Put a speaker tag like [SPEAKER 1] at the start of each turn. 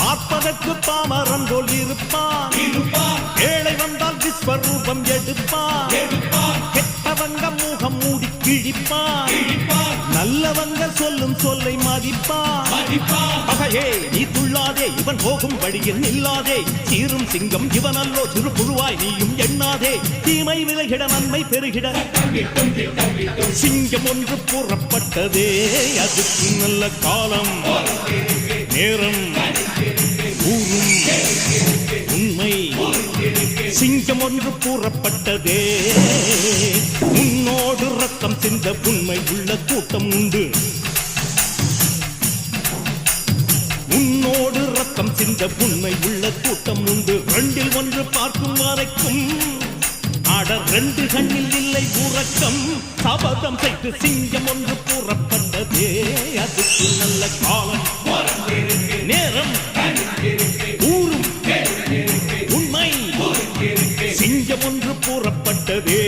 [SPEAKER 1] பார்ப்பதற்கு பாமரன் போல் இருப்பான். ஏழை வந்தால் விஸ்வரூபம் எடுப்பான். கெட்டவங்க முகம் மூடி கிழிப்பான். நல்லவங்க சொல்லும் சொல்லை மதிப்பான். பகையே நீ துள்ளாதே, இவன் போகும் வழியில் நில்லாதே. சீரும் சிங்கம் இவனல்லோ, சிறு புழுவாய் நீயும் எண்ணாதே. தீமை விலகிட நன்மை பெருகிட சிங்கம் ஒன்று கூறப்பட்டதே. அதுக்கு நல்ல காலம் நேரம் ஊரும் உண்மை. சிங்கம் ஒன்று கூறப்பட்டதே. உன்னோடு ரத்தம் சிந்த உண்மை உள்ள கூட்டம் உண்டு. உன்னோடு ரத்தம் சிந்த உண்மை உள்ள கூட்டம் உண்டு. ரெண்டில் ஒன்று பார்க்கும் வரைக்கும் ஆட ரெண்டு கண்ணில் இல்லை உறக்கம். சபதம் செய்து சிங்கம் ஒன்று கூறப்பட்டதே. அதுக்கு நல்ல காலம் நேரம் ஊரும் உண்மை. சிங்கம் ஒன்று கூறப்பட்டதே.